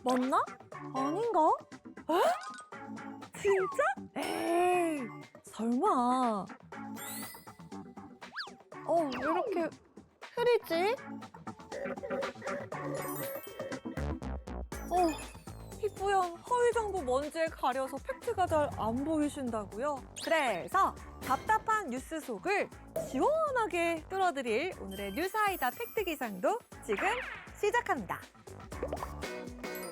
맞나? 아닌가? 에? 진짜? 에이, 설마. 왜 이렇게 흐리지? 이 뿌연 허위 정보 먼지에 가려서 팩트가 잘 안 보이신다고요? 그래서 답답한 뉴스 속을 시원하게 뚫어드릴 오늘의 뉴스하이다 팩트 기상도 지금 시작합니다.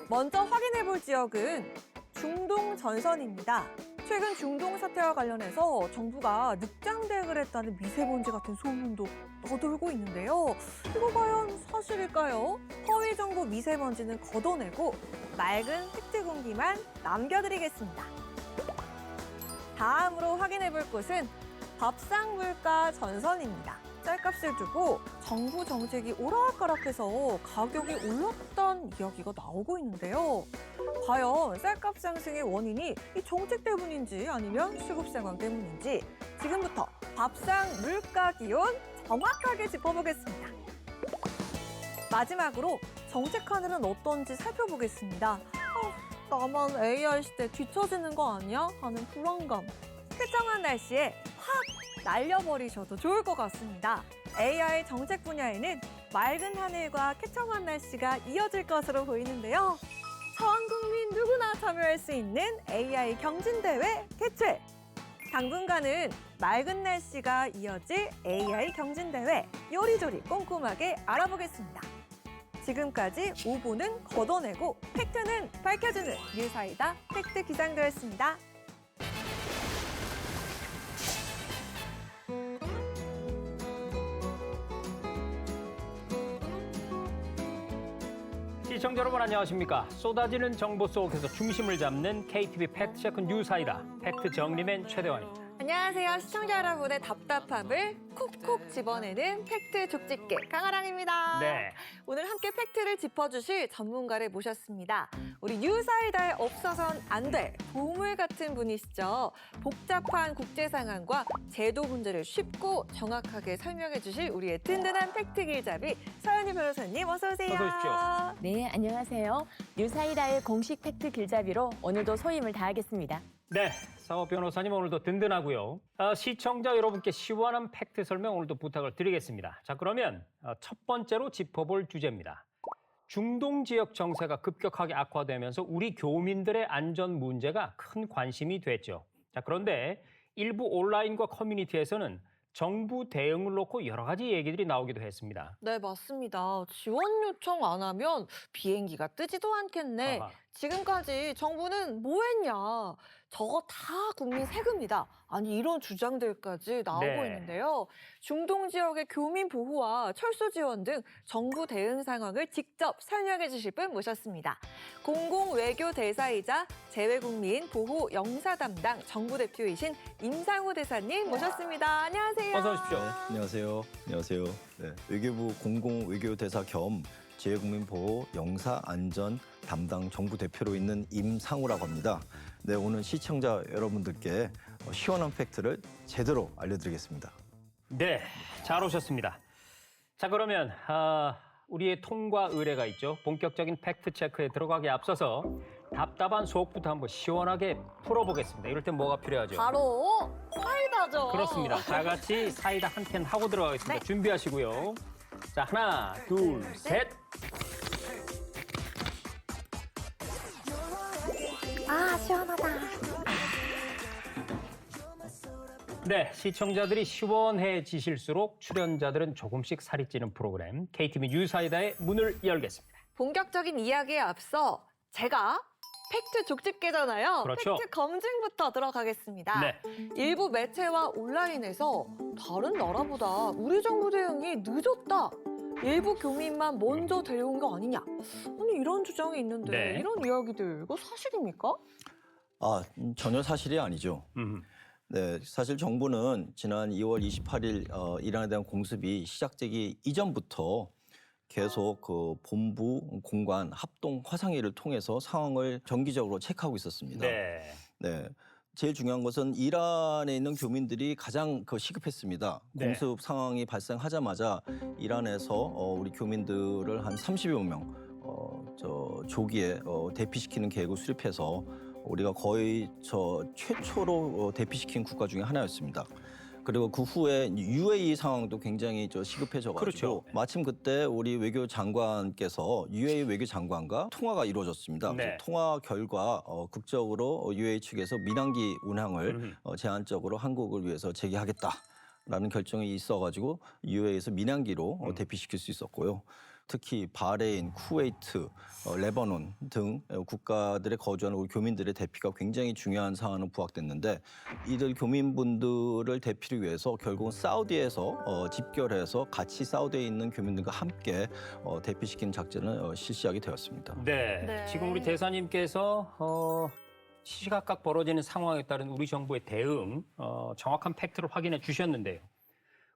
먼저 확인해볼 지역은 중동 전선입니다. 최근 중동 사태와 관련해서 정부가 늑장 대응을 했다는 미세먼지 같은 소문도 떠돌고 있는데요. 이거 과연 사실일까요? 허위 정보 미세먼지는 걷어내고 맑은 팩트 공기만 남겨드리겠습니다. 다음으로 확인해볼 곳은 밥상 물가 전선입니다. 쌀값을 두고 정부 정책이 오락가락해서 가격이 올랐다는 이야기가 나오고 있는데요. 과연 쌀값 상승의 원인이 이 정책 때문인지 아니면 수급 상황 때문인지 지금부터 밥상 물가 기온 정확하게 짚어보겠습니다. 마지막으로 정책 하늘은 어떤지 살펴보겠습니다. 나만 AI 시대 뒤처지는 거 아니야? 하는 불안감. 쾌청한 날씨에 확 날려버리셔도 좋을 것 같습니다. AI 정책 분야에는 맑은 하늘과 쾌청한 날씨가 이어질 것으로 보이는데요. 전 국민 누구나 참여할 수 있는 AI 경진대회 개최! 당분간은 맑은 날씨가 이어질 AI 경진대회 요리조리 꼼꼼하게 알아보겠습니다. 지금까지 오보는 걷어내고 팩트는 밝혀주는 뉴스하이다 팩트 기상도였습니다. 시청자 여러분 안녕하십니까? 쏟아지는 정보 속에서 중심을 잡는 KTV 팩트체크 뉴스하이다 팩트 정리맨 최대환입니다. 안녕하세요. 시청자 여러분의 답답함을 콕콕 집어내는 팩트 족집게 강아랑입니다. 네. 오늘 함께 팩트를 짚어주실 전문가를 모셨습니다. 우리 뉴스하이다에 없어선 안 될 보물 같은 분이시죠. 복잡한 국제 상황과 제도 문제를 쉽고 정확하게 설명해 주실 우리의 든든한 팩트 길잡이 서연희 변호사님 어서 오세요. 어서 오십시오. 네, 안녕하세요. 뉴스하이다의 공식 팩트 길잡이로 오늘도 소임을 다하겠습니다. 네, 서호 변호사님 오늘도 든든하고요. 시청자 여러분께 시원한 팩트 설명 오늘도 부탁을 드리겠습니다. 자, 그러면 첫 번째로 짚어볼 주제입니다. 중동 지역 정세가 급격하게 악화되면서 우리 교민들의 안전 문제가 큰 관심이 됐죠. 자, 그런데 일부 온라인과 커뮤니티에서는 정부 대응을 놓고 여러 가지 얘기들이 나오기도 했습니다. 네, 맞습니다. 지원 요청 안 하면 비행기가 뜨지도 않겠네. 아하. 지금까지 정부는 뭐 했냐. 저거 다 국민 세금이다. 아니, 이런 주장들까지 나오고 네. 있는데요. 중동 지역의 교민 보호와 철수 지원 등 정부 대응 상황을 직접 설명해 주실 분 모셨습니다. 공공외교대사이자 재외국민 보호 영사 담당 정부 대표이신 임상호 대사님 모셨습니다. 안녕하세요. 어서 오십시오. 안녕하세요. 안녕하세요. 네, 외교부 공공외교대사 겸 재외국민보호 영사안전 담당 정부 대표로 있는 임상우라고 합니다. 네, 오늘 시청자 여러분들께 시원한 팩트를 제대로 알려드리겠습니다. 네, 잘 오셨습니다. 자, 그러면 우리의 통과 의뢰가 있죠. 본격적인 팩트 체크에 들어가기 앞서서 답답한 속부터 한번 시원하게 풀어보겠습니다. 이럴 땐 뭐가 필요하죠? 바로 사이다죠. 그렇습니다. 다 같이 사이다 한 캔 하고 들어가겠습니다. 네. 준비하시고요. 자, 하나, 둘, 셋. 아, 시원하다. 네, 시청자들이 시원해지실수록 출연자들은 조금씩 살이 찌는 프로그램 KTV 뉴스하이다의 문을 열겠습니다. 본격적인 이야기에 앞서 제가 팩트 족집게잖아요. 그렇죠. 팩트 검증부터 들어가겠습니다. 네. 일부 매체와 온라인에서 다른 나라보다 우리 정부 대응이 늦었다. 일부 교민만 먼저 데려온 거 아니냐. 아니 이런 주장이 있는데 네. 이런 이야기들 이거 사실입니까? 전혀 사실이 아니죠. 네, 사실 정부는 지난 2월 28일 이란에 대한 공습이 시작되기 이전부터 계속 그 본부 공관 합동 화상회의를 통해서 상황을 정기적으로 체크하고 있었습니다. 네. 네. 제일 중요한 것은 이란에 있는 교민들이 가장 시급했습니다. 네. 공습 상황이 발생하자마자 이란에서 우리 교민들을 한 30여 명 조기에 대피시키는 계획을 수립해서 우리가 거의 최초로 대피시킨 국가 중에 하나였습니다. 그리고 그 후에 UAE 상황도 굉장히 시급해져가지고 그렇죠. 마침 그때 우리 외교장관께서 UAE 외교장관과 통화가 이루어졌습니다. 네. 그래서 통화 결과 극적으로 UAE 측에서 민항기 운항을 제한적으로 한국을 위해서 재개하겠다라는 결정이 있어가지고 UAE에서 민항기로 대피시킬 수 있었고요. 특히 바레인, 쿠웨이트, 레바논 등 국가들에 거주하는 우리 교민들의 대피가 굉장히 중요한 사안으로 부각됐는데 이들 교민분들을 대피를 위해서 결국은 사우디에서 집결해서 같이 사우디에 있는 교민들과 함께 대피시키는 작전을 실시하게 되었습니다. 네. 네. 지금 우리 대사님께서 시시각각 벌어지는 상황에 따른 우리 정부의 대응, 정확한 팩트를 확인해 주셨는데요.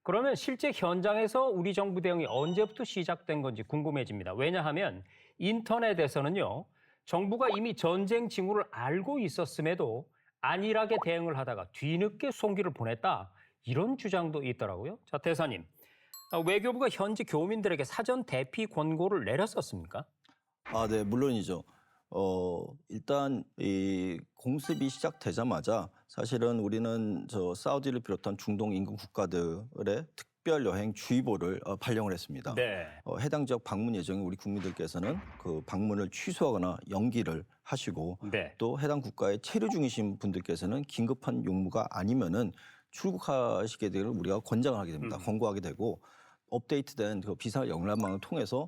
그러면 실제 현장에서 우리 정부 대응이 언제부터 시작된 건지 궁금해집니다. 왜냐하면 인터넷에서는요, 정부가 이미 전쟁 징후를 알고 있었음에도 안일하게 대응을 하다가 뒤늦게 송기를 보냈다. 이런 주장도 있더라고요. 자, 대사님. 외교부가 현지 교민들에게 사전 대피 권고를 내렸었습니까? 네, 물론이죠. 일단 이 공습이 시작되자마자 사실은 우리는 사우디를 비롯한 중동 인근 국가들의 특별 여행 주의보를 발령을 했습니다. 네. 해당 지역 방문 예정인 우리 국민들께서는 그 방문을 취소하거나 연기를 하시고 네. 또 해당 국가에 체류 중이신 분들께서는 긴급한 용무가 아니면은 출국하시게 되기를 우리가 권장을 하게 됩니다. 권고하게 되고 업데이트된 그 비상 연락망을 통해서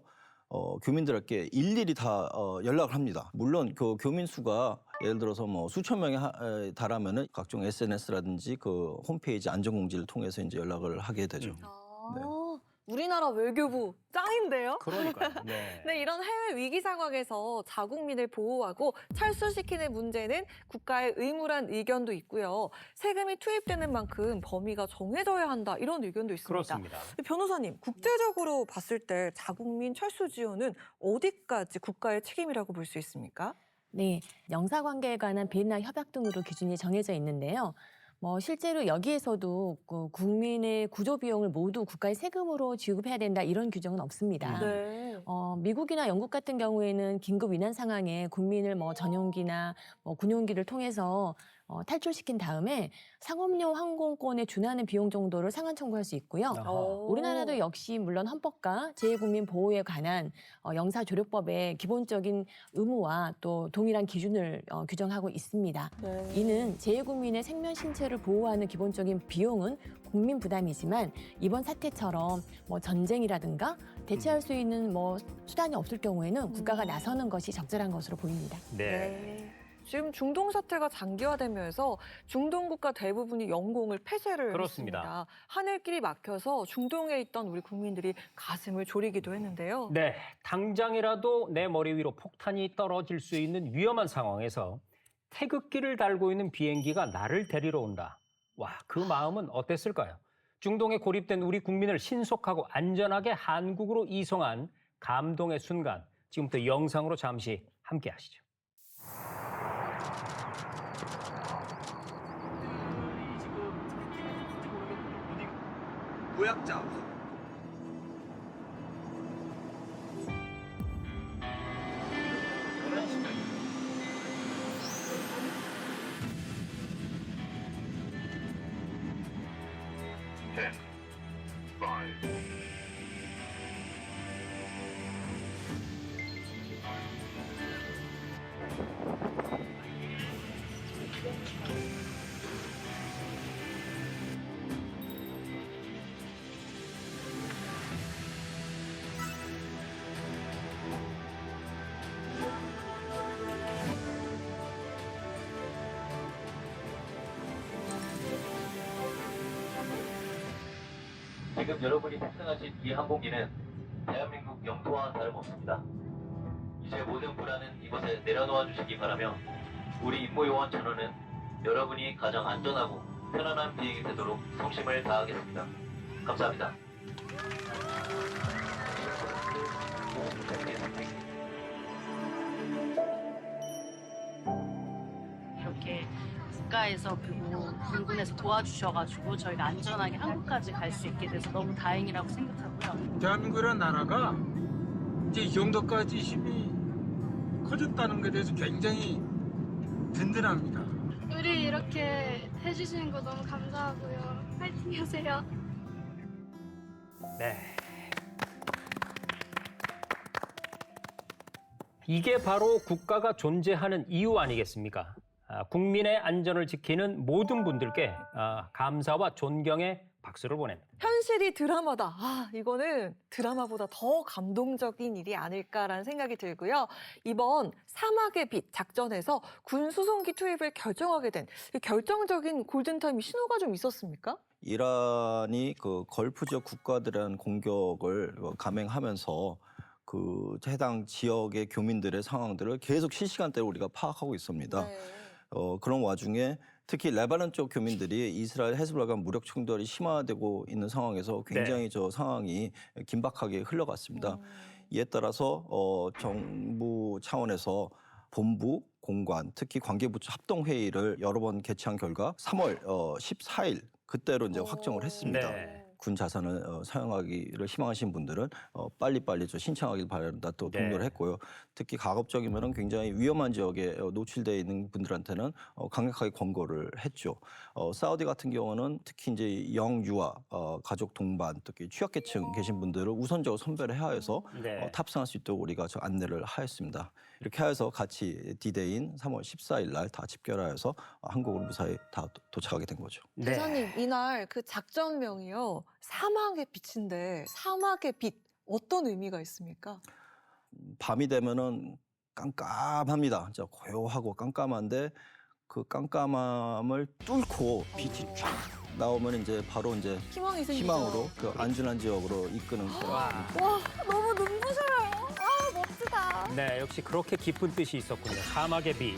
교민들에게 일일이 다 연락을 합니다. 물론 그 교민 수가 예를 들어서 뭐 수천 명에 달하면은 각종 SNS라든지 그 홈페이지 안전공지를 통해서 이제 연락을 하게 되죠. 네. 우리나라 외교부 짱인데요? 그러니까요. 네. 네, 이런 해외 위기 상황에서 자국민을 보호하고 철수시키는 문제는 국가의 의무란 의견도 있고요. 세금이 투입되는 만큼 범위가 정해져야 한다 이런 의견도 있습니다. 그렇습니다. 변호사님, 국제적으로 봤을 때 자국민 철수 지원은 어디까지 국가의 책임이라고 볼 수 있습니까? 네, 영사관계에 관한 비엔나 협약 등으로 기준이 정해져 있는데요. 실제로 여기에서도 국민의 구조 비용을 모두 국가의 세금으로 지급해야 된다 이런 규정은 없습니다. 네. 미국이나 영국 같은 경우에는 긴급 위난 상황에 국민을 전용기나 군용기를 통해서 탈출시킨 다음에 상업용 항공권에 준하는 비용 정도를 상한 청구할 수 있고요. 아하. 우리나라도 역시 물론 헌법과 재외국민 보호에 관한 영사조력법의 기본적인 의무와 또 동일한 기준을 규정하고 있습니다. 네. 이는 재외국민의 생명 신체를 보호하는 기본적인 비용은 국민 부담이지만 이번 사태처럼 전쟁이라든가 대체할 수 있는 수단이 없을 경우에는 국가가 나서는 것이 적절한 것으로 보입니다. 네. 지금 중동 사태가 장기화되면서 중동 국가 대부분이 영공을 폐쇄를 그렇습니다. 했습니다. 하늘길이 막혀서 중동에 있던 우리 국민들이 가슴을 졸이기도 했는데요. 네, 당장이라도 내 머리 위로 폭탄이 떨어질 수 있는 위험한 상황에서 태극기를 달고 있는 비행기가 나를 데리러 온다. 와, 그 마음은 어땠을까요? 중동에 고립된 우리 국민을 신속하고 안전하게 한국으로 이송한 감동의 순간, 지금부터 영상으로 잠시 함께 하시죠. 구약자 지금 여러분이 탑승하신 이 항공기는 대한민국 영토와 다름없습니다. 이제 모든 불안은 이곳에 내려놓아 주시기 바라며 우리 임무요원 전원은 여러분이 가장 안전하고 편안한 비행이 되도록 성심을 다하겠습니다. 감사합니다. 이렇게 국가에서 그리고 공군에서 도와주셔가지고 저희가 안전하게 한국까지 갈 수 있게 돼서 너무 다행이라고 생각하고요. 대한민국이라는 나라가 이제 이 정도까지 힘이 커졌다는 것에 대해서 굉장히 든든합니다. 우리 이렇게 해주시는 거 너무 감사하고요. 파이팅 하세요. 네. 이게 바로 국가가 존재하는 이유 아니겠습니까? 국민의 안전을 지키는 모든 분들께 감사와 존경의 박수를 보냅니다. 현실이 드라마다. 이거는 드라마보다 더 감동적인 일이 아닐까라는 생각이 들고요. 이번 사막의 빛 작전에서 군 수송기 투입을 결정하게 된 이 결정적인 골든타임 신호가 좀 있었습니까? 이란이 그 걸프 지역 국가들의 공격을 감행하면서 그 해당 지역의 교민들의 상황들을 계속 실시간대로 우리가 파악하고 있습니다. 네. 그런 와중에 특히 레바논 쪽 교민들이 이스라엘 헤즈볼라 간 무력 충돌이 심화되고 있는 상황에서 굉장히 저 상황이 긴박하게 흘러갔습니다. 이에 따라서 정부 차원에서 본부, 공관, 특히 관계부처 합동회의를 여러 번 개최한 결과 3월 14일 그때로 이제 확정을 했습니다. 네. 군 자산을 사용하기를 희망하신 분들은 빨리빨리 신청하길 바란다 또 네. 독려를 했고요. 특히 가급적이면 굉장히 위험한 지역에 노출되어 있는 분들한테는 강력하게 권고를 했죠. 사우디 같은 경우는 특히 이제 영유아, 가족 동반, 특히 취약계층 계신 분들을 우선적으로 선별해야 해서 네. 탑승할 수 있도록 우리가 안내를 하였습니다. 이렇게 해서 같이 디데이인 3월 14일 날 다 집결하여서 한국으로 무사히 다 도착하게 된 거죠. 네. 대사님, 이날 그 작전명이요. 사막의 빛인데 사막의 빛 어떤 의미가 있습니까? 밤이 되면은 깜깜합니다. 진짜 고요하고 깜깜한데 그 깜깜함을 뚫고 빛이 쫙 나오면 이제 바로 이제 희망이 생기죠. 희망으로 그 안전한 지역으로 이끄는 와. 와, 너무 눈부셔요. 멋지다. 네, 역시 그렇게 깊은 뜻이 있었군요. 사막의 빛.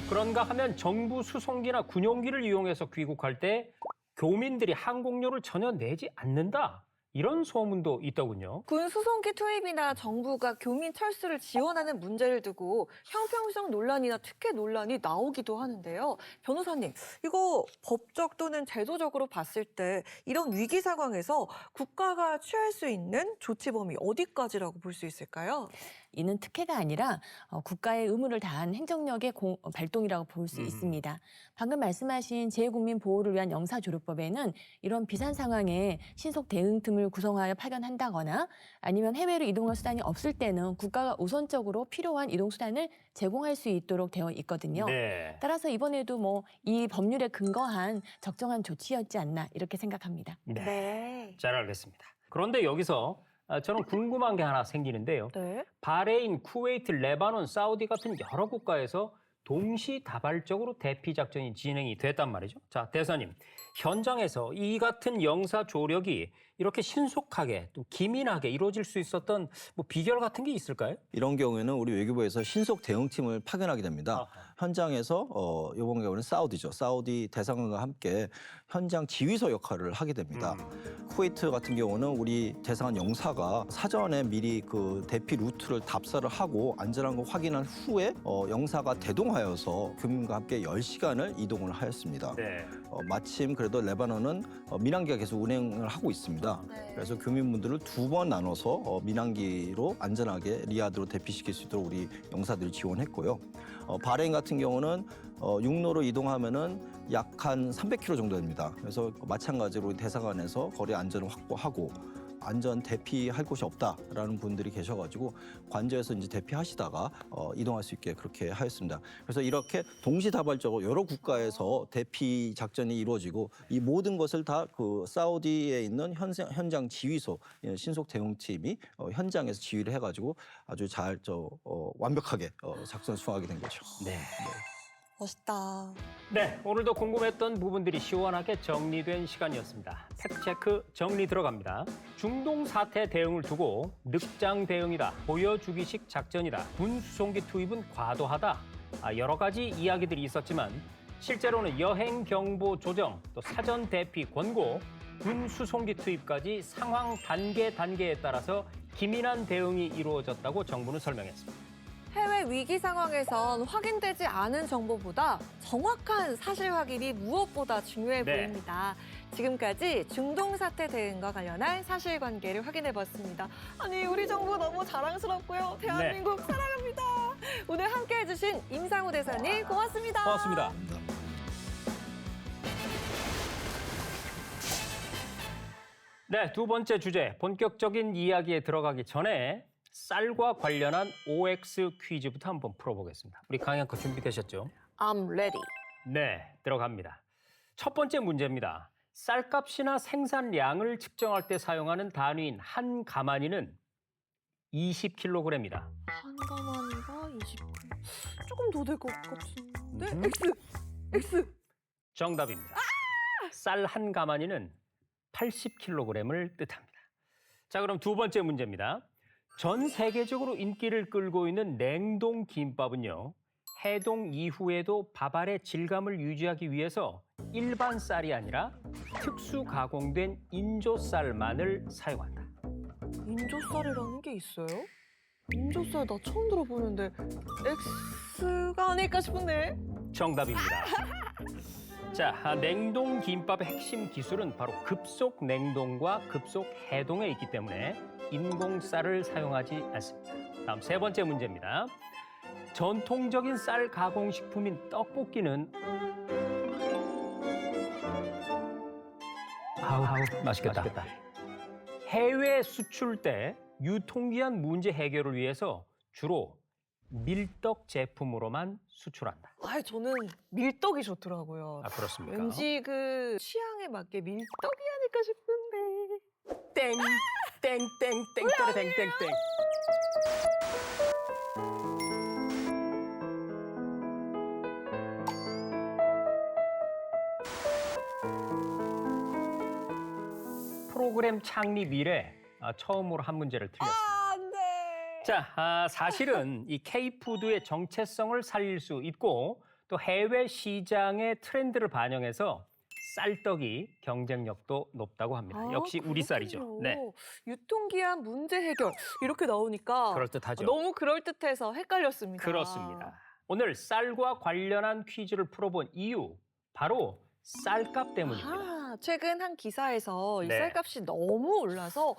그런가 하면 정부 수송기나 군용기를 이용해서 귀국할 때 교민들이 항공료를 전혀 내지 않는다. 이런 소문도 있더군요. 군 수송기 투입이나 정부가 교민 철수를 지원하는 문제를 두고 형평성 논란이나 특혜 논란이 나오기도 하는데요. 변호사님, 이거 법적 또는 제도적으로 봤을 때 이런 위기 상황에서 국가가 취할 수 있는 조치 범위 어디까지라고 볼 수 있을까요? 이는 특혜가 아니라 국가의 의무를 다한 행정력의 발동이라고 볼 수 있습니다. 방금 말씀하신 재국민 보호를 위한 영사조력법에는 이런 비상 상황에 신속 대응팀을 구성하여 파견한다거나 아니면 해외로 이동할 수단이 없을 때는 국가가 우선적으로 필요한 이동 수단을 제공할 수 있도록 되어 있거든요. 네. 따라서 이번에도 이 법률에 근거한 적정한 조치였지 않나 이렇게 생각합니다. 네. 잘 알겠습니다. 그런데 여기서 저는 궁금한 게 하나 생기는데요. 네. 바레인, 쿠웨이트, 레바논, 사우디 같은 여러 국가에서 동시다발적으로 대피 작전이 진행이 됐단 말이죠. 자, 대사님, 현장에서 이 같은 영사 조력이 이렇게 신속하게 또 기민하게 이루어질 수 있었던 비결 같은 게 있을까요? 이런 경우에는 우리 외교부에서 신속 대응팀을 파견하게 됩니다. 현장에서 이번 경우는 사우디죠. 사우디 대사관과 함께 현장 지휘소 역할을 하게 됩니다. 쿠웨이트 같은 경우는 우리 대사관 영사가 사전에 미리 그 대피 루트를 답사를 하고 안전한 거 확인한 후에 영사가 대동하여서 교민과 함께 10시간을 이동을 하였습니다. 네. 마침 그래도 레바논은 민항기가 계속 운행을 하고 있습니다. 네. 그래서 교민분들을 2번 나눠서 민항기로 안전하게 리야드로 대피시킬 수 있도록 우리 영사들이 지원했고요. 바레인 같은 경우는 육로로 이동하면은 약 한 300km 정도 됩니다. 그래서 마찬가지로 우리 대사관에서 거리 안전을 확보하고 안전 대피할 곳이 없다라는 분들이 계셔가지고 관저에서 이제 대피하시다가 이동할 수 있게 그렇게 하였습니다. 그래서 이렇게 동시다발적으로 여러 국가에서 대피 작전이 이루어지고 이 모든 것을 다 그 사우디에 있는 현장 지휘소 신속 대응팀이 현장에서 지휘를 해가지고 아주 잘 완벽하게 작전 수행하게 된 거죠. 네. 멋있다. 네, 오늘도 궁금했던 부분들이 시원하게 정리된 시간이었습니다. 팩트체크 정리 들어갑니다. 중동 사태 대응을 두고 늑장 대응이다, 보여주기식 작전이다, 군 수송기 투입은 과도하다. 여러 가지 이야기들이 있었지만 실제로는 여행 경보 조정, 또 사전 대피 권고, 군 수송기 투입까지 상황 단계에 따라서 기민한 대응이 이루어졌다고 정부는 설명했습니다. 해외 지금의 위기 상황에선 확인되지 않은 정보보다 정확한 사실 확인이 무엇보다 중요해 네. 보입니다. 지금까지 중동 사태 대응과 관련한 사실관계를 확인해봤습니다. 아니, 우리 정부 너무 자랑스럽고요. 대한민국 사랑합니다. 오늘 함께해주신 임상우 대사님 고맙습니다. 고맙습니다. 네, 두 번째 주제, 본격적인 이야기에 들어가기 전에 쌀과 관련한 OX 퀴즈부터 한번 풀어보겠습니다. 우리 강양커 준비되셨죠? I'm ready. 네, 들어갑니다. 첫 번째 문제입니다. 쌀값이나 생산량을 측정할 때 사용하는 단위인 한 가마니는 20kg입니다. 한 가마니가 20g. 조금 더 될 것 같은데? 음흠. X. 정답입니다. 쌀 한 가마니는 80kg을 뜻합니다. 자, 그럼 두 번째 문제입니다. 전 세계적으로 인기를 끌고 있는 냉동 김밥은요, 해동 이후에도 밥알의 질감을 유지하기 위해서 일반 쌀이 아니라 특수 가공된 인조쌀만을 사용한다. 인조쌀이라는 게 있어요? 인조쌀 나 처음 들어보는데 X가 아닐까 싶은데. 정답입니다. 자, 냉동 김밥의 핵심 기술은 바로 급속 냉동과 급속 해동에 있기 때문에 인공쌀을 사용하지 않습니다. 다음 세 번째 문제입니다. 전통적인 쌀 가공식품인 떡볶이는 아우 맛있겠다. 해외 수출 때 유통기한 문제 해결을 위해서 주로 밀떡 제품으로만 수출한다. 아, 저는 밀떡이 좋더라고요. 아, 그렇습니까? 왠지 그 취향에 맞게 밀떡이 아닐까 싶은데. 땡, 땡, 땡, 땡, 땡, 땡, 땡, 땡. 프로그램 창립 이래 처음으로 한 문제를 틀렸습니다. 안 돼. 자, 사실은 이 K푸드의 정체성을 살릴 수 있고 또 해외 시장의 트렌드를 반영해서 쌀떡이 경쟁력도 높다고 합니다. 역시 우리 쌀이죠. 그렇군요. 네, 유통기한 문제 해결 이렇게 나오니까 그럴듯하죠. 너무 그럴듯해서 헷갈렸습니다. 그렇습니다. 오늘 쌀과 관련한 퀴즈를 풀어본 이유, 바로 쌀값 때문입니다. 아, 최근 한 기사에서 이 네. 쌀값이 너무 올라서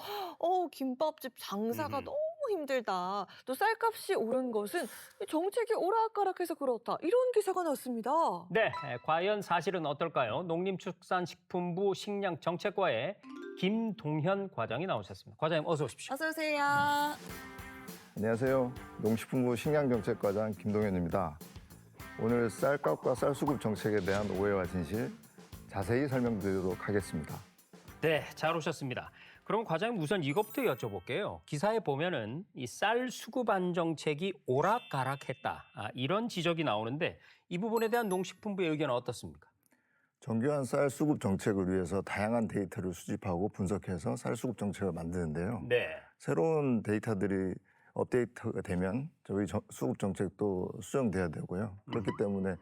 김밥집 장사가 음흠. 너무 힘들다. 또 쌀값이 오른 것은 정책이 오락가락해서 그렇다. 이런 기사가 나왔습니다. 네, 과연 사실은 어떨까요? 농림축산식품부 식량정책과의 김동현 과장이 나오셨습니다. 과장님 어서 오십시오. 어서 오세요. 안녕하세요. 농식품부 식량정책과장 김동현입니다. 오늘 쌀값과 쌀수급 정책에 대한 오해와 진실 자세히 설명드리도록 하겠습니다. 네, 잘 오셨습니다. 그럼 과장님 우선 이것부터 여쭤볼게요. 기사에 보면은 이 쌀 수급 안정책이 오락가락했다. 이런 지적이 나오는데 이 부분에 대한 농식품부의 의견은 어떻습니까? 정교한 쌀 수급 정책을 위해서 다양한 데이터를 수집하고 분석해서 쌀 수급 정책을 만드는데요. 네. 새로운 데이터들이 업데이트가 되면 저희 수급 정책도 수정돼야 되고요. 그렇기 때문에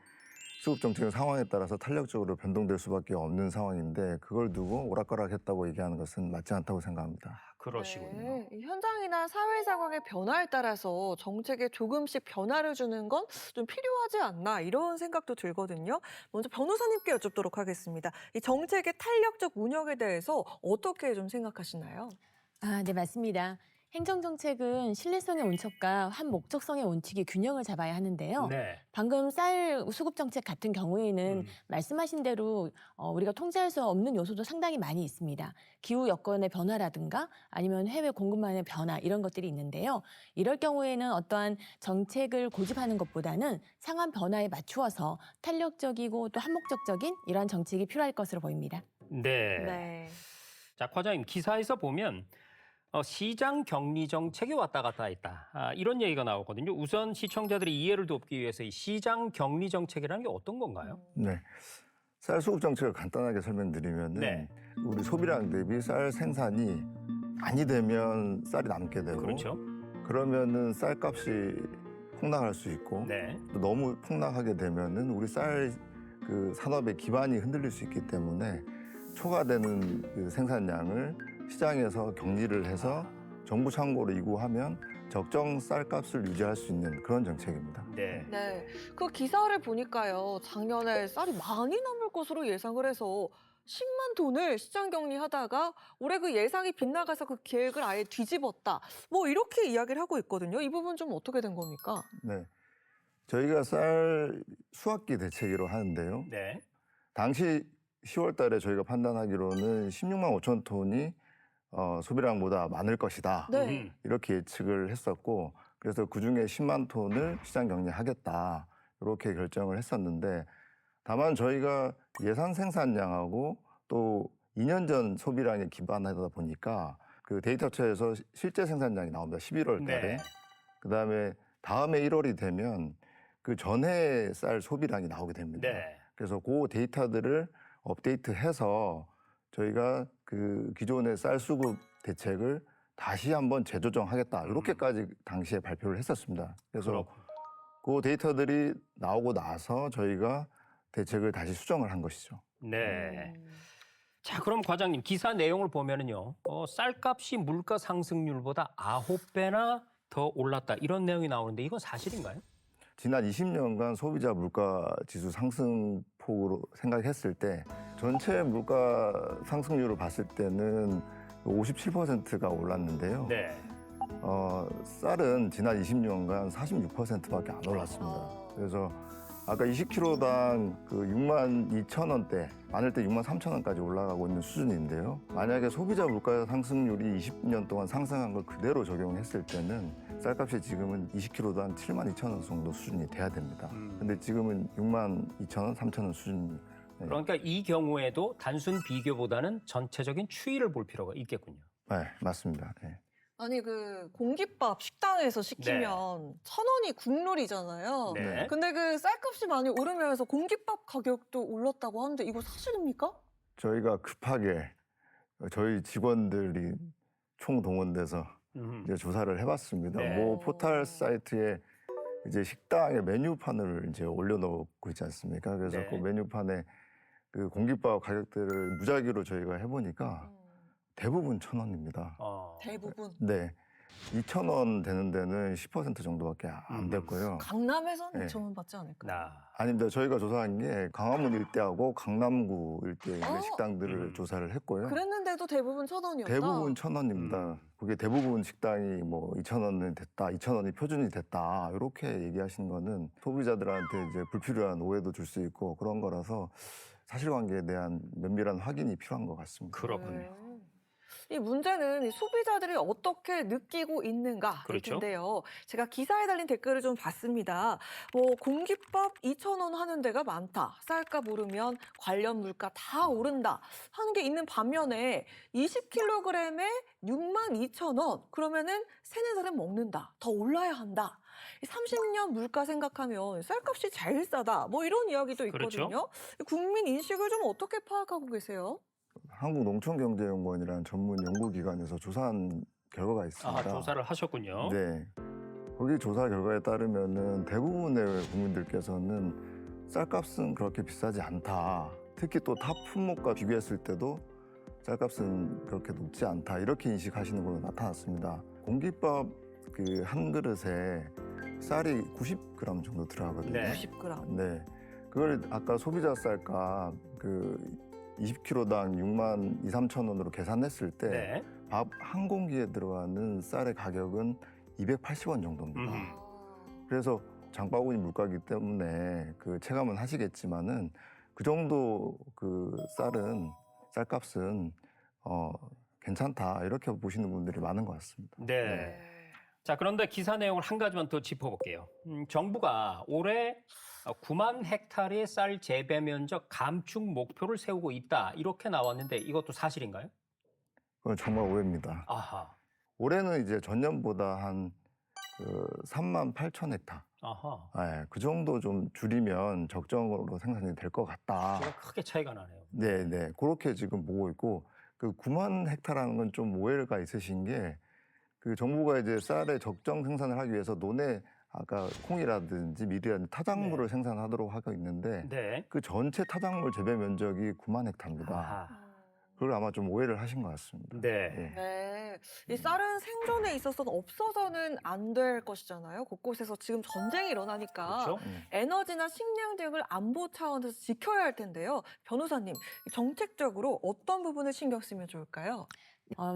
수급 정책의 상황에 따라서 탄력적으로 변동될 수밖에 없는 상황인데 그걸 두고 오락가락했다고 얘기하는 것은 맞지 않다고 생각합니다. 그러시군요. 네, 이 현장이나 사회 상황의 변화에 따라서 정책에 조금씩 변화를 주는 건 좀 필요하지 않나 이런 생각도 들거든요. 먼저 변호사님께 여쭙도록 하겠습니다. 이 정책의 탄력적 운영에 대해서 어떻게 좀 생각하시나요? 아, 네, 맞습니다. 행정정책은 신뢰성의 원칙과 한 목적성의 원칙이 균형을 잡아야 하는데요. 네. 방금 쌀 수급 정책 같은 경우에는 말씀하신 대로 우리가 통제할 수 없는 요소도 상당히 많이 있습니다. 기후 여건의 변화라든가 아니면 해외 공급망의 변화 이런 것들이 있는데요. 이럴 경우에는 어떠한 정책을 고집하는 것보다는 상황 변화에 맞추어서 탄력적이고 또 한목적적인 이러한 정책이 필요할 것으로 보입니다. 네. 자, 과장님 기사에서 보면 시장 격리 정책이 왔다 갔다 했다. 이런 얘기가 나오거든요. 우선 시청자들이 이해를 돕기 위해서 이 시장 격리 정책이라는 게 어떤 건가요? 네. 쌀 수급 정책을 간단하게 설명드리면은 네. 우리 소비량 대비 쌀 생산이 많이 되면 쌀이 남게 되고 그렇죠. 그러면은 쌀값이 폭락할 수 있고 네. 또 너무 폭락하게 되면은 우리 쌀 그 산업의 기반이 흔들릴 수 있기 때문에 초과되는 그 생산량을 시장에서 격리를 해서 정부 창고로 이구하면 적정 쌀값을 유지할 수 있는 그런 정책입니다. 네. 네, 그 기사를 보니까요. 작년에 쌀이 많이 남을 것으로 예상을 해서 10만 톤을 시장 격리하다가 올해 그 예상이 빗나가서 그 계획을 아예 뒤집었다. 뭐 이렇게 이야기를 하고 있거든요. 이 부분 좀 어떻게 된 겁니까? 네. 저희가 쌀 수확기 대체기로 하는데요. 네. 당시 10월 달에 저희가 판단하기로는 16만 5천 톤이 소비량보다 많을 것이다. 네. 이렇게 예측을 했었고 그래서 그중에 10만 톤을 시장 격리하겠다. 이렇게 결정을 했었는데 다만 저희가 예산 생산량하고 또 2년 전 소비량에 기반하다 보니까 그 데이터처에서 실제 생산량이 나옵니다. 11월 달에. 네. 그다음에 다음에 1월이 되면 그 전해 쌀 소비량이 나오게 됩니다. 네. 그래서 그 데이터들을 업데이트해서 저희가 그 기존의 쌀 수급 대책을 다시 한번 재조정하겠다. 이렇게까지 당시에 발표를 했었습니다. 그래서 그렇군요. 그 데이터들이 나오고 나서 저희가 대책을 다시 수정을 한 것이죠. 네. 자, 그럼 과장님 기사 내용을 보면은요. 쌀값이 물가 상승률보다 9배나 더 올랐다. 이런 내용이 나오는데 이건 사실인가요? 지난 20년간 소비자 물가 지수 상승폭으로 생각했을 때 전체 물가 상승률을 봤을 때는 57%가 올랐는데요. 네. 쌀은 지난 20년간 46%밖에 안 올랐습니다. 그래서 아까 20kg당 그 62,000원대, 많을 때 63,000원까지 올라가고 있는 수준인데요. 만약에 소비자 물가 상승률이 20년 동안 상승한 걸 그대로 적용했을 때는 쌀값이 지금은 20kg당 72,000원 정도 수준이 돼야 됩니다. 근데 지금은 62,000원, 3,000원 수준입니다. 네. 그러니까 이 경우에도 단순 비교보다는 전체적인 추이를 볼 필요가 있겠군요. 네, 맞습니다. 네. 아니 그 공깃밥 식당에서 시키면 1,000원이 국룰이잖아요. 네. 근데 그 쌀값이 많이 오르면서 공깃밥 가격도 올랐다고 하는데 이거 사실입니까? 저희가 급하게 저희 직원들이 총동원돼서 이제 조사를 해봤습니다. 네. 모 포털 사이트에 이제 식당의 메뉴판을 이제 올려놓고 있지 않습니까? 그래서 네. 그 메뉴판에 그 공깃밥 가격대를 무작위로 저희가 해보니까 대부분 1,000원입니다. 대부분. 네. 2,000원 되는 데는 10% 정도밖에 안 됐고요. 강남에서는 네. 2,000원 받지 않을까요? 아닙니다. 저희가 조사한 게 강화문 일대하고 강남구 일대에 있는 아. 식당들을 조사를 했고요. 그랬는데도 대부분 1,000원이었다. 대부분 1,000원입니다. 그게 대부분 식당이 뭐 2,000원은 됐다, 2,000원이 표준이 됐다 이렇게 얘기하시는 거는 소비자들한테 이제 불필요한 오해도 줄 수 있고 그런 거라서 사실관계에 대한 면밀한 확인이 필요한 것 같습니다. 그렇군요. 이 문제는 이 소비자들이 어떻게 느끼고 있는가 그렇죠. 인데요. 제가 기사에 달린 댓글을 좀 봤습니다. 뭐 공깃밥 2,000원 하는 데가 많다. 쌀값 오르면 관련 물가 다 오른다. 하는 게 있는 반면에 20kg에 62,000원. 그러면은 3-4달은 먹는다. 더 올라야 한다. 30년 물가 생각하면 쌀값이 제일 싸다. 뭐 이런 이야기도 있거든요. 그렇죠. 국민 인식을 좀 어떻게 파악하고 계세요? 한국농촌경제연구원이라는 전문 연구기관에서 조사한 결과가 있습니다. 조사를 하셨군요. 네. 거기 조사 결과에 따르면은 대부분의 국민들께서는 쌀값은 그렇게 비싸지 않다. 특히 또 탑 품목과 비교했을 때도 쌀값은 그렇게 높지 않다. 이렇게 인식하시는 걸로 나타났습니다. 공깃밥 그 한 그릇에 쌀이 90g 정도 들어가거든요. 네. 90g. 네. 그걸 아까 소비자 쌀값 그 20kg당 62,000-63,000원으로 계산했을 때 네. 밥 한 공기에 들어가는 쌀의 가격은 280원 정도입니다. 그래서 장바구니 물가이기 때문에 그 체감은 하시겠지만은 그 정도 그 쌀값은 괜찮다 이렇게 보시는 분들이 많은 것 같습니다. 네. 자, 그런데 기사 내용을 한 가지만 더 짚어볼게요. 정부가 올해 9만 헥타르의 쌀 재배 면적 감축 목표를 세우고 있다. 이렇게 나왔는데 이것도 사실인가요? 그건 정말 오해입니다. 아하. 올해는 이제 전년보다 한 3만 8천 헥타. 아하. 네, 그 정도 좀 줄이면 적정으로 생산이 될 것 같다. 제가 크게 차이가 나네요. 네. 그렇게 지금 보고 있고 그 9만 헥타라는 건 좀 오해가 있으신 게 그 정부가 이제 쌀의 적정 생산을 하기 위해서 논에 아까 콩이라든지 밀이라든지 타작물을 생산하도록 하고 있는데 네. 그 전체 타작물 재배 면적이 9만 헥타입니다. 아하. 그걸 아마 좀 오해를 하신 것 같습니다. 네. 예. 네. 이 쌀은 생존에 있어서는 없어서는 안 될 것이잖아요. 곳곳에서 지금 전쟁이 일어나니까 그렇죠. 에너지나 식량 등을 안보 차원에서 지켜야 할 텐데요. 변호사님, 정책적으로 어떤 부분을 신경 쓰면 좋을까요?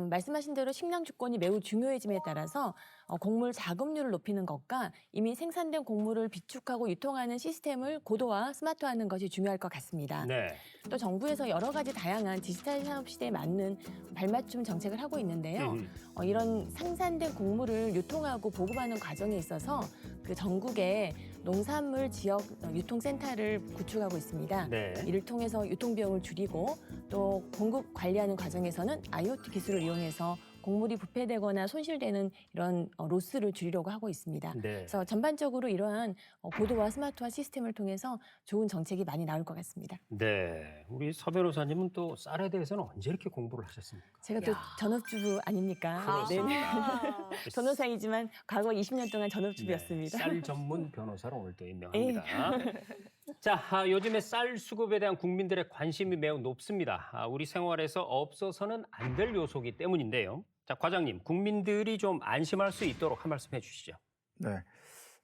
말씀하신 대로 식량 주권이 매우 중요해짐에 따라서 곡물 자급률을 높이는 것과 이미 생산된 곡물을 비축하고 유통하는 시스템을 고도화, 스마트화하는 것이 중요할 것 같습니다. 네. 또 정부에서 여러 가지 다양한 디지털 산업 시대에 맞는 발맞춤 정책을 하고 있는데요. 이런 생산된 곡물을 유통하고 보급하는 과정에 있어서 그 전국에 농산물 지역 유통센터를 구축하고 있습니다. 네. 이를 통해서 유통비용을 줄이고 또 공급 관리하는 과정에서는 IoT 기술을 이용해서 곡물이 부패되거나 손실되는 이런 로스를 줄이려고 하고 있습니다. 네. 그래서 전반적으로 이러한 고도화 스마트화 시스템을 통해서 좋은 정책이 많이 나올 것 같습니다. 네. 우리 서 변호사님은 또 쌀에 대해서는 언제 이렇게 공부를 하셨습니까? 제가 또 전업주부 아닙니까? 네. 아, 변호사이지만 과거 20년 동안 전업주부였습니다. 쌀 전문 변호사로 오늘 또 임명합니다. 자, 요즘에 쌀 수급에 대한 국민들의 관심이 매우 높습니다. 우리 생활에서 없어서는 안 될 요소이기 때문인데요. 자, 과장님, 국민들이 좀 안심할 수 있도록 한 말씀 해주시죠. 네.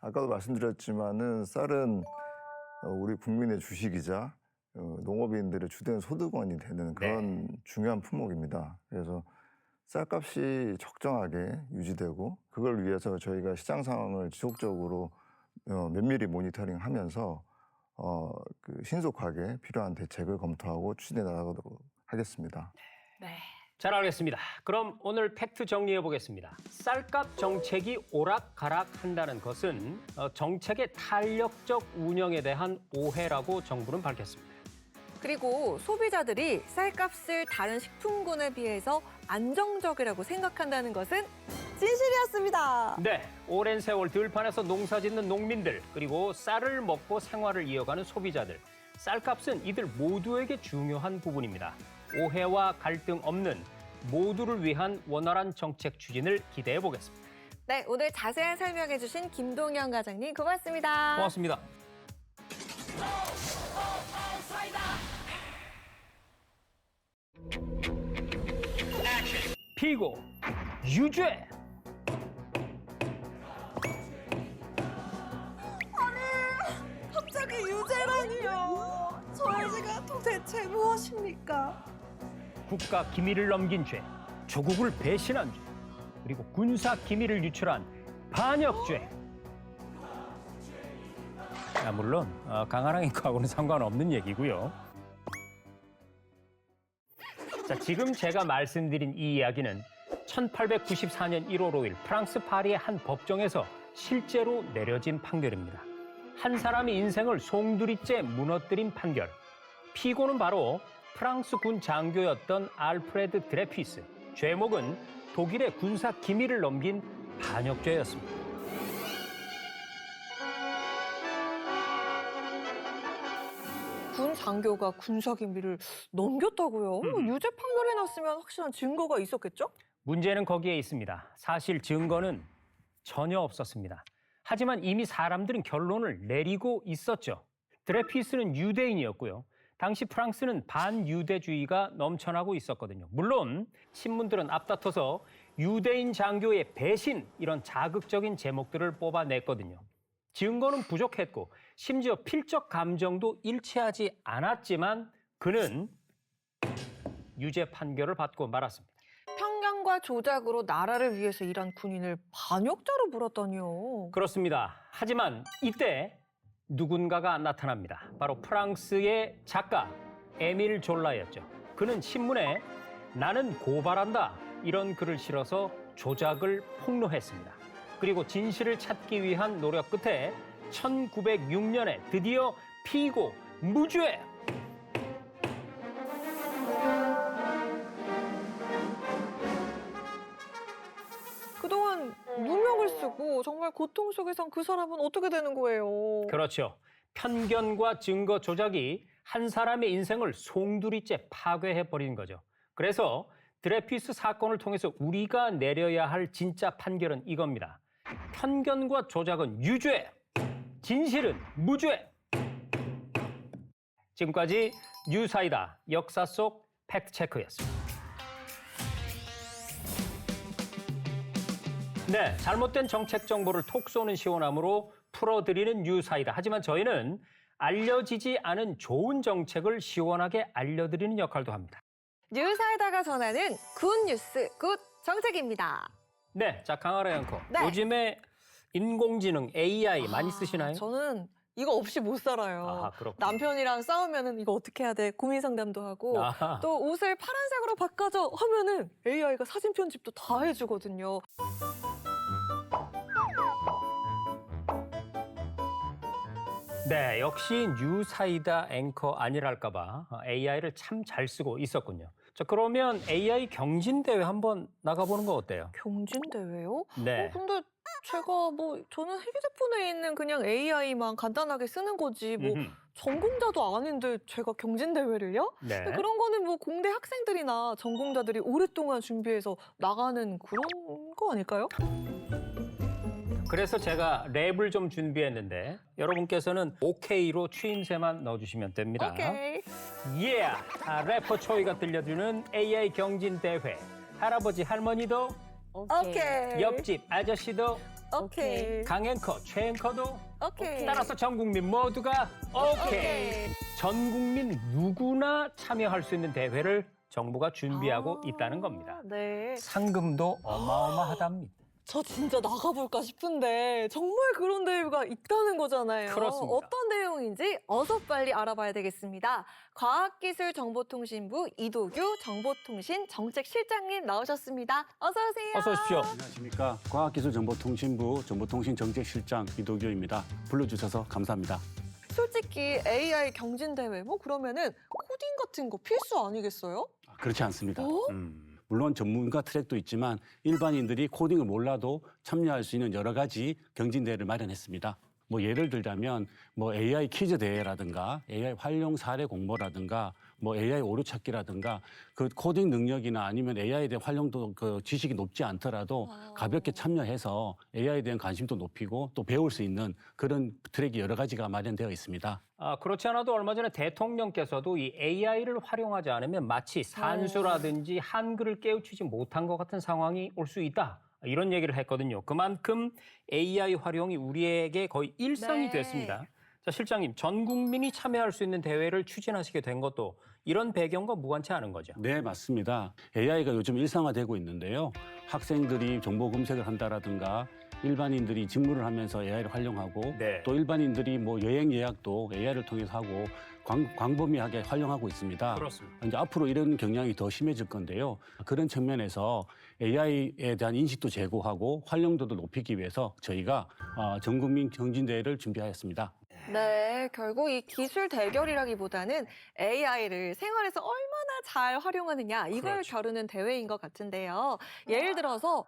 아까도 말씀드렸지만은 쌀은 우리 국민의 주식이자 농업인들의 주된 소득원이 되는 그런 중요한 품목입니다. 그래서 쌀값이 적정하게 유지되고 그걸 위해서 저희가 시장 상황을 지속적으로 면밀히 모니터링하면서 신속하게 필요한 대책을 검토하고 추진해 나가도록 하겠습니다. 네. 잘 알겠습니다. 그럼 오늘 팩트 정리해 보겠습니다. 쌀값 정책이 오락가락한다는 것은 정책의 탄력적 운영에 대한 오해라고 정부는 밝혔습니다. 그리고 소비자들이 쌀값을 다른 식품군에 비해서 안정적이라고 생각한다는 것은 진실이었습니다. 네, 오랜 세월 들판에서 농사짓는 농민들 그리고 쌀을 먹고 생활을 이어가는 소비자들. 쌀값은 이들 모두에게 중요한 부분입니다. 오해와 갈등 없는 모두를 위한 원활한 정책 추진을 기대해 보겠습니다. 네, 오늘 자세한 설명해 주신 김동현 과장님 고맙습니다. 고맙습니다. 피고, 유죄! 갑자기 유죄라니요. 저의 죄가 도대체 무엇입니까? 국가 기밀을 넘긴 죄, 조국을 배신한 죄, 그리고 군사 기밀을 유출한 반역죄. 물론 강하랑이 거하고는 상관없는 얘기고요. 자, 지금 제가 말씀드린 이 이야기는 1894년 1월 5일 프랑스 파리의 한 법정에서 실제로 내려진 판결입니다. 한 사람의 인생을 송두리째 무너뜨린 판결. 피고는 바로 프랑스 군 장교였던 알프레드 드레피스. 죄목은 독일의 군사 기밀을 넘긴 반역죄였습니다. 군 장교가 군사 기밀을 넘겼다고요? 유죄 판결이 났으면 확실한 증거가 있었겠죠? 문제는 거기에 있습니다. 사실 증거는 전혀 없었습니다. 하지만 이미 사람들은 결론을 내리고 있었죠. 드레피스는 유대인이었고요. 당시 프랑스는 반유대주의가 넘쳐나고 있었거든요. 물론 신문들은 앞다퉈서 유대인 장교의 배신 이런 자극적인 제목들을 뽑아냈거든요. 증거는 부족했고 심지어 필적 감정도 일치하지 않았지만 그는 유죄 판결을 받고 말았습니다. 편견과 조작으로 나라를 위해서 일한 군인을 반역자로 몰았다니요. 그렇습니다. 하지만 이때 누군가가 나타납니다. 바로 프랑스의 작가 에밀 졸라였죠. 그는 신문에 나는 고발한다 이런 글을 실어서 조작을 폭로했습니다. 그리고 진실을 찾기 위한 노력 끝에 1906년에 드디어 피고 무죄! 그동안 누명을 쓰고 정말 고통 속에선 그 사람은 어떻게 되는 거예요? 그렇죠. 편견과 증거 조작이 한 사람의 인생을 송두리째 파괴해버린 거죠. 그래서 드레피스 사건을 통해서 우리가 내려야 할 진짜 판결은 이겁니다. 편견과 조작은 유죄, 진실은 무죄. 지금까지 뉴사이다 역사 속 팩트 체크였습니다. 네, 잘못된 정책 정보를 톡 쏘는 시원함으로 풀어드리는 뉴사이다. 하지만 저희는 알려지지 않은 좋은 정책을 시원하게 알려드리는 역할도 합니다. 뉴사이다가 전하는 굿 뉴스, 굿 정책입니다. 네, 자 강아라 앵커. 네. 요즘에 인공지능 AI 많이 쓰시나요? 저는 이거 없이 못 살아요. 아하, 그렇군요. 남편이랑 싸우면은 이거 어떻게 해야 돼? 고민 상담도 하고 아하. 또 옷을 파란색으로 바꿔줘 하면은 AI가 사진 편집도 다 해주거든요. 네, 역시 뉴사이다 앵커 아니랄까 봐 AI를 참 잘 쓰고 있었군요. 자, 그러면 AI 경진대회 한번 나가보는 거 어때요? 경진대회요? 네. 근데 제가 저는 휴대폰에 있는 그냥 AI만 간단하게 쓰는 거지 음흠. 전공자도 아닌데 제가 경진대회를요? 네. 그런 거는 공대 학생들이나 전공자들이 오랫동안 준비해서 나가는 그런 거 아닐까요? 그래서 제가 랩을 좀 준비했는데 여러분께서는 오케이로 추임새만 넣어주시면 됩니다. 오케이. 예! 래퍼 초이가 들려주는 AI 경진대회. 할아버지 할머니도 오케이. 옆집 아저씨도 오케이. 강앵커 최앵커도 오케이. 따라서 전 국민 모두가 오케이. 전 국민 누구나 참여할 수 있는 대회를 정부가 준비하고 있다는 겁니다. 네. 상금도 어마어마하답니다. 저 진짜 나가볼까 싶은데 정말 그런 대회가 있다는 거잖아요. 그렇습니다. 어떤 내용인지 어서 빨리 알아봐야 되겠습니다. 과학기술정보통신부 이도규 정보통신정책실장님 나오셨습니다. 어서 오세요. 어서 오십시오. 안녕하십니까. 과학기술정보통신부 정보통신정책실장 이도규입니다. 불러주셔서 감사합니다. 솔직히 AI 경진대회 그러면은 코딩 같은 거 필수 아니겠어요? 그렇지 않습니다. 어? 물론 전문가 트랙도 있지만 일반인들이 코딩을 몰라도 참여할 수 있는 여러 가지 경진대회를 마련했습니다. 예를 들자면 AI 퀴즈 대회라든가 AI 활용 사례 공모라든가 AI 오류 찾기라든가 그 코딩 능력이나 아니면 AI에 대한 활용도 그 지식이 높지 않더라도 가볍게 참여해서 AI에 대한 관심도 높이고 또 배울 수 있는 그런 트랙이 여러 가지가 마련되어 있습니다. 그렇지 않아도 얼마 전에 대통령께서도 이 AI를 활용하지 않으면 마치 산수라든지 한글을 깨우치지 못한 것 같은 상황이 올 수 있다. 이런 얘기를 했거든요. 그만큼 AI 활용이 우리에게 거의 일상이 네. 됐습니다. 자, 실장님, 전 국민이 참여할 수 있는 대회를 추진하시게 된 것도 이런 배경과 무관치 않은 거죠? 네, 맞습니다. AI가 요즘 일상화되고 있는데요. 학생들이 정보 검색을 한다라든가 일반인들이 직무를 하면서 AI를 활용하고 네. 또 일반인들이 여행 예약도 AI를 통해서 하고 광범위하게 활용하고 있습니다. 그렇습니다. 이제 앞으로 이런 경향이 더 심해질 건데요. 그런 측면에서 AI에 대한 인식도 제고하고 활용도도 높이기 위해서 저희가 전국민 경진대회를 준비하였습니다. 네, 결국 이 기술 대결이라기보다는 AI를 생활에서 얼마나 잘 활용하느냐 이걸 그렇죠. 겨루는 대회인 것 같은데요. 예를 들어서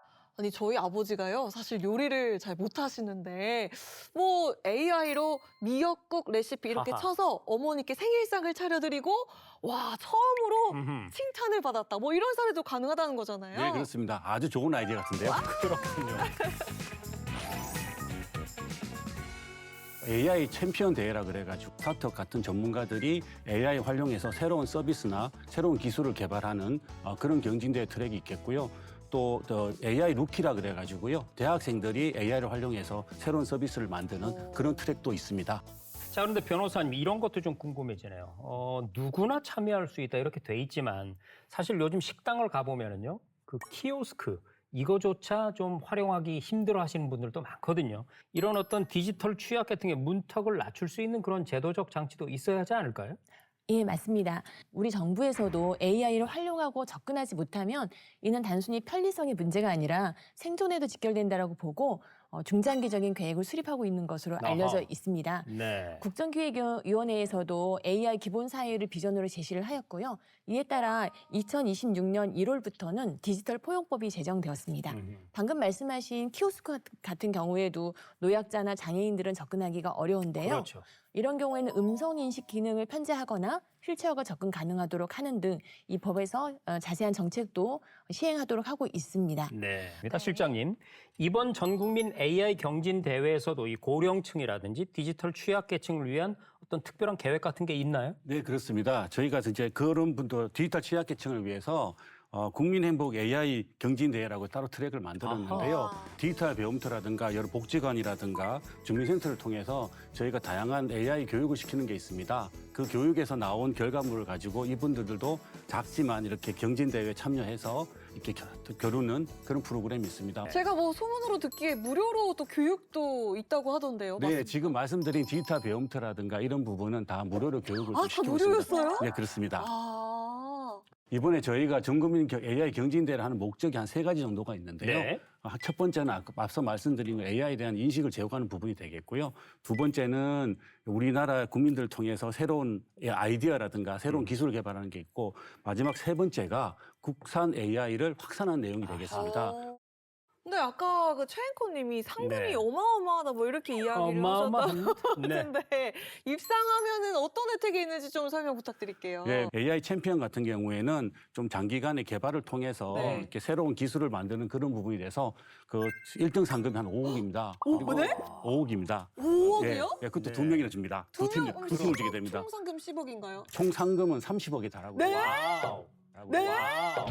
저희 아버지가요 사실 요리를 잘 못하시는데 AI로 미역국 레시피 이렇게 하하. 쳐서 어머니께 생일상을 차려드리고 와 처음으로 음흠. 칭찬을 받았다 이런 사례도 가능하다는 거잖아요. 네, 그렇습니다. 아주 좋은 아이디어 같은데요. 그렇군요. AI 챔피언 대회라 그래가지고 스타트업 같은 전문가들이 AI 활용해서 새로운 서비스나 새로운 기술을 개발하는 그런 경진대회 트랙이 있겠고요. 또 AI 루키라 그래가지고요. 대학생들이 AI를 활용해서 새로운 서비스를 만드는 그런 트랙도 있습니다. 자, 그런데 변호사님, 이런 것도 좀 궁금해지네요. 누구나 참여할 수 있다 이렇게 돼 있지만 사실 요즘 식당을 가보면은요. 그 키오스크 이거조차 좀 활용하기 힘들어 하시는 분들도 많거든요. 이런 어떤 디지털 취약 같은 게 문턱을 낮출 수 있는 그런 제도적 장치도 있어야 하지 않을까요? 예, 맞습니다. 우리 정부에서도 AI를 활용하고 접근하지 못하면 이는 단순히 편리성의 문제가 아니라 생존에도 직결된다라고 보고 중장기적인 계획을 수립하고 있는 것으로 알려져 아하. 있습니다. 네. 국정기획위원회에서도 AI 기본 사회를 비전으로 제시를 하였고요. 이에 따라 2026년 1월부터는 디지털 포용법이 제정되었습니다. 방금 말씀하신 키오스크 같은 경우에도 노약자나 장애인들은 접근하기가 어려운데요. 그렇죠. 이런 경우에는 음성인식 기능을 편제하거나 휠체어가 접근 가능하도록 하는 등 이 법에서 자세한 정책도 시행하도록 하고 있습니다. 네. 실장님, 이번 전국민 AI 경진 대회에서도 이 고령층이라든지 디지털 취약계층을 위한 어떤 어떤 특별한 계획 같은 게 있나요? 네, 그렇습니다. 저희가 이제 그런 분들 디지털 취약계층을 위해서 국민행복 AI 경진대회라고 따로 트랙을 만들었는데요. 아하. 디지털 배움터라든가 여러 복지관이라든가 주민센터를 통해서 저희가 다양한 AI 교육을 시키는 게 있습니다. 그 교육에서 나온 결과물을 가지고 이분들도 작지만 이렇게 경진대회에 참여해서 이렇게 겨루는 그런 프로그램이 있습니다. 제가 뭐 소문으로 듣기에 무료로 또 교육도 있다고 하던데요. 네, 맞습니까? 지금 말씀드린 디지털 배움터라든가 이런 부분은 다 무료로 교육을 다 시키고 무료였어요? 있습니다. 네, 그렇습니다. 아. 이번에 저희가 전국민 AI 경진대회를 하는 목적이 한 3가지 정도가 있는데요. 네. 첫 번째는 앞서 말씀드린 AI에 대한 인식을 제고하는 부분이 되겠고요. 두 번째는 우리나라 국민들을 통해서 새로운 아이디어라든가 새로운 기술을 개발하는 게 있고 마지막 세 번째가 국산 AI를 확산하는 내용이 되겠습니다. 근데 아까 그 최앵커님이 상금이 네. 어마어마하다 뭐 이렇게 이야기를 하셨다고 네. 하는데 입상하면은 어떤 혜택이 있는지 좀 설명 부탁드릴게요. 네, AI 챔피언 같은 경우에는 좀 장기간의 개발을 통해서 네. 이렇게 새로운 기술을 만드는 그런 부분이 돼서 그 1등 상금이 한 5억입니다. 오, 네? 5억입니다. 5억이요? 네, 그것도 네. 2명이나 줍니다. 두 팀 주게 됩니다. 총 상금 10억인가요? 총 상금은 30억에 달하고요. 네? 와우. 네? 와우.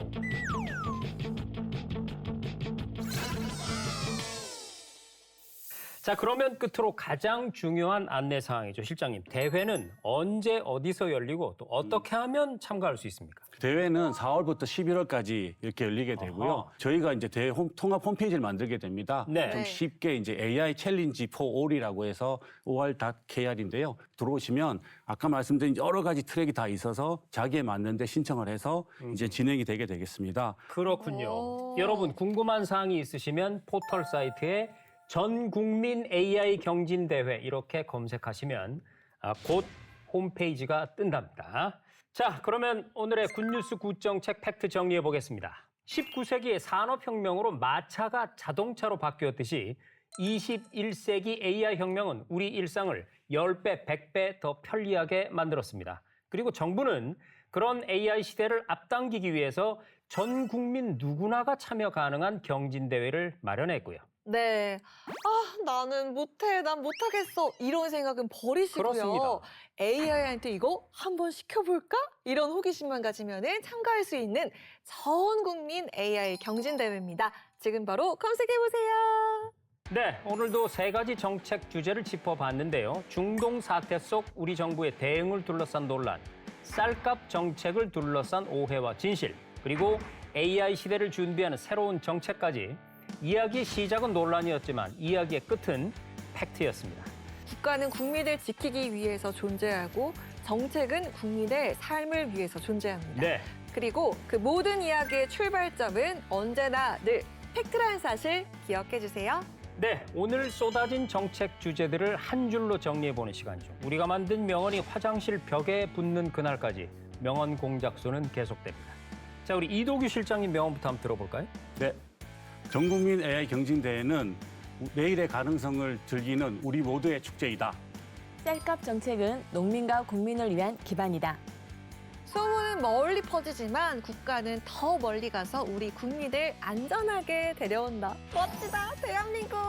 자, 그러면 끝으로 가장 중요한 안내 사항이죠, 실장님. 대회는 언제 어디서 열리고 또 어떻게 하면 참가할 수 있습니까? 대회는 4월부터 11월까지 이렇게 열리게 되고요. 아하. 저희가 이제 대회 통합 홈페이지를 만들게 됩니다. 네. 좀 쉽게 이제 AI 챌린지 for all이라고 해서 or.kr인데요. 들어오시면 아까 말씀드린 여러 가지 트랙이 다 있어서 자기에 맞는데 신청을 해서 이제 진행이 되게 되겠습니다. 그렇군요. 오. 여러분 궁금한 사항이 있으시면 포털 사이트에 전 국민 AI 경진대회 이렇게 검색하시면 곧 홈페이지가 뜬답니다. 자, 그러면 오늘의 굿뉴스 굿정책 팩트 정리해 보겠습니다. 19세기의 산업혁명으로 마차가 자동차로 바뀌었듯이 21세기 AI 혁명은 우리 일상을 10배, 100배 더 편리하게 만들었습니다. 그리고 정부는 그런 AI 시대를 앞당기기 위해서 전 국민 누구나가 참여 가능한 경진대회를 마련했고요. 네. 아, 나는 못해, 난 못하겠어. 이런 생각은 버리시고요. 그렇습니다. AI한테 이거 한번 시켜볼까? 이런 호기심만 가지면은 참가할 수 있는 전 국민 AI 경진대회입니다. 지금 바로 검색해보세요. 네, 오늘도 3가지 정책 주제를 짚어봤는데요. 중동 사태 속 우리 정부의 대응을 둘러싼 논란, 쌀값 정책을 둘러싼 오해와 진실, 그리고 AI 시대를 준비하는 새로운 정책까지 이야기의 시작은 논란이었지만 이야기의 끝은 팩트였습니다. 국가는 국민을 지키기 위해서 존재하고 정책은 국민의 삶을 위해서 존재합니다. 네, 그리고 그 모든 이야기의 출발점은 언제나 늘 팩트라는 사실 기억해 주세요. 네, 오늘 쏟아진 정책 주제들을 한 줄로 정리해보는 시간이죠. 우리가 만든 명언이 화장실 벽에 붙는 그날까지 명언 공작소는 계속됩니다. 자, 우리 이도규 실장님 명언부터 한번 들어볼까요? 네. 전국민 AI 경진대회는 내일의 가능성을 즐기는 우리 모두의 축제이다. 쌀값 정책은 농민과 국민을 위한 기반이다. 소문은 멀리 퍼지지만 국가는 더 멀리 가서 우리 국민을 안전하게 데려온다. 멋지다, 대한민국.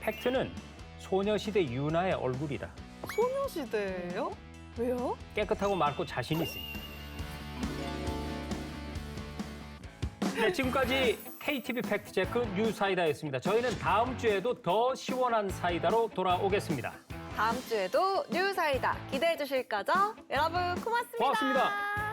팩트는 소녀시대 유나의 얼굴이다. 소녀시대예요? 왜요? 깨끗하고 맑고 자신 있습니다. 네, 지금까지 KTV 팩트체크 뉴사이다였습니다. 저희는 다음 주에도 더 시원한 사이다로 돌아오겠습니다. 다음 주에도 뉴사이다 기대해 주실 거죠? 여러분 고맙습니다. 고맙습니다.